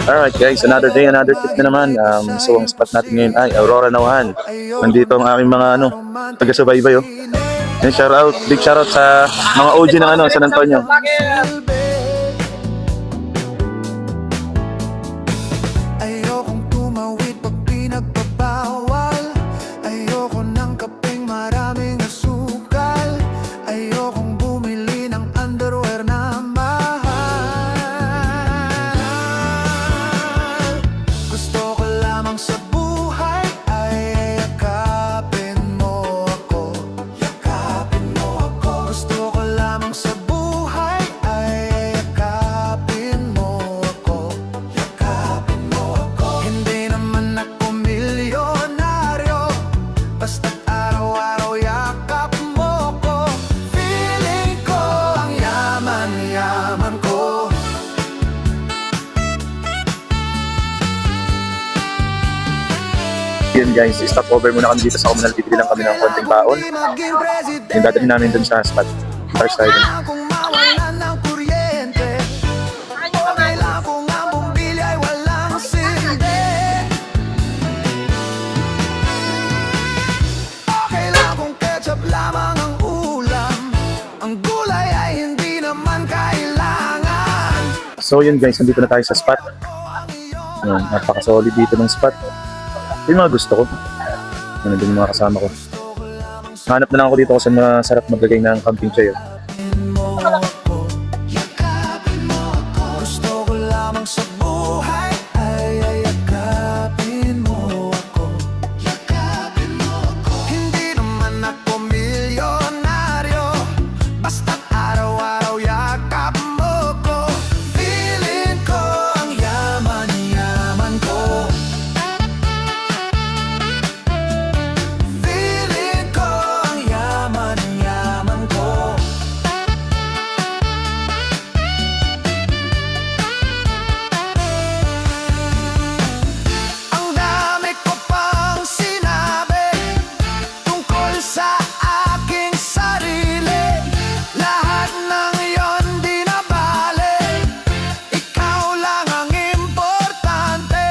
Alright guys, another day, another tip na naman. So ang spot natin ngayon ay Aurora Nauhan. Nandito ang aming mga taga-subaybay oh. And big shoutout sa mga OG ng San Antonio. Ayokong tumawid pag pinagbabawal. Ayoko ng kapeng maraming asukal. Ayokong bumili ng underwear na mahal. Gusto ko lamang sa buhay ay yakapin mo ako. Yakapin mo ako. Gusto ko lamang sa buhay ay yakapin mo ako. Yakapin mo ako. Hindi naman ako milyonaryo, basta't araw-araw yakap mo ko. Feeling ko ang yaman-yaman ko. Yun guys, stop over muna kami dito sa Comunal. Bibili lang kami ng konting baon. Maging presidente, Yung dadalhin namin dun sa spot. First side. kung mawalan ng kuryente, okay lang kung ang bumili ay walang silbi. Okay lang kung ketchup lamang ang ulam, ang gulay ay hindi naman kailangan. So yun guys, nandito na tayo sa spot. Yun, napaka-solid dito ng spot. Yung mga gusto ko. Yan din yung mga kasama ko. Hanap na lang ako dito kung saan masarap maglagay ng camping chair. Yakapin mo ako. Gusto ko lamang sa buhay ay yakapin mo ako. Yakapin mo ako. Hindi naman ako milyonaryo, basta't araw-araw yakap mo ko. Feeling ko ang yaman-yaman ko. Feeling ko ang yaman-yaman ko. Ang dami ko pang sinabi tungkol sa aking sarili. Lahat ng iyon di na bale, ikaw lang ang importante.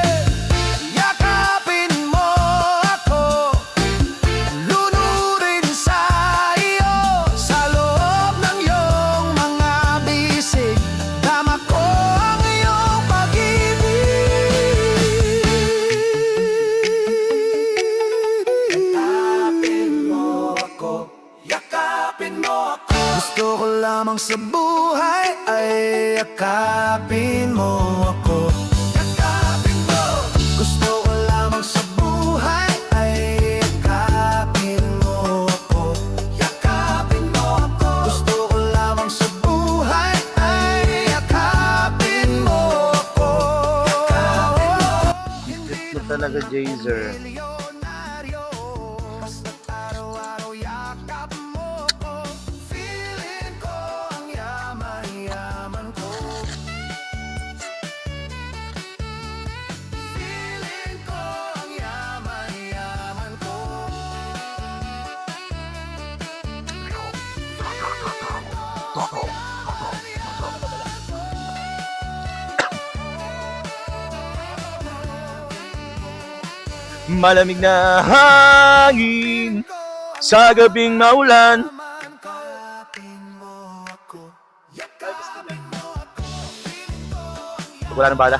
Yakapin mo ako, lunurin sa iyo. Sa loob ng iyong mga bisig, tama ko ang iyong pag-ibig. Yakapin mo ako, yakapin mo ako. Gusto ko lamang sa buhay ay yakapin mo ako. Yakapin mo. Gusto ko lamang sa buhay ay yakapin mo ako. Yakapin mo ako. Gusto ko lamang sa buhay ay yakapin mo ako. Yakapin mo. Hindi Ito talaga, Jazer. milyonaryo, basta't araw-araw yakap mo ko. Feeling ko ang yaman-yaman ko. Feeling ko ang yaman-yaman ko. Malamig na hangin sa gabing maulan. Yakapin mo ako. Yakapin mo ako. Wala nang bala.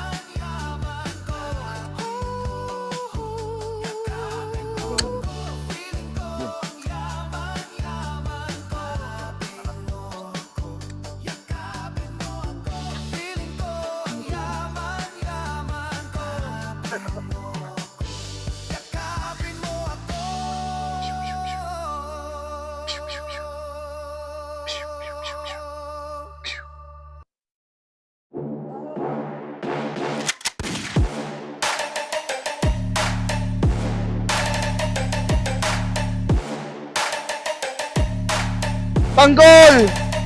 Yakapin mo ako. Tanggol!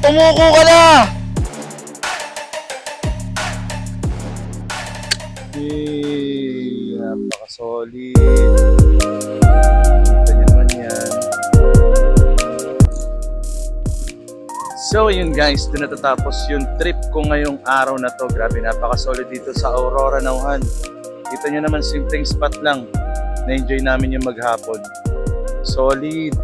Tumuko ka na! Yay! Napaka-solid. Kita nyo naman yan. So yun guys, doon natatapos yung trip ko ngayong araw na to. Grabe, napaka-solid dito sa Aurora Nauhan. Kita nyo naman, simpleng spot lang. Na-enjoy namin yung maghapon. Solid.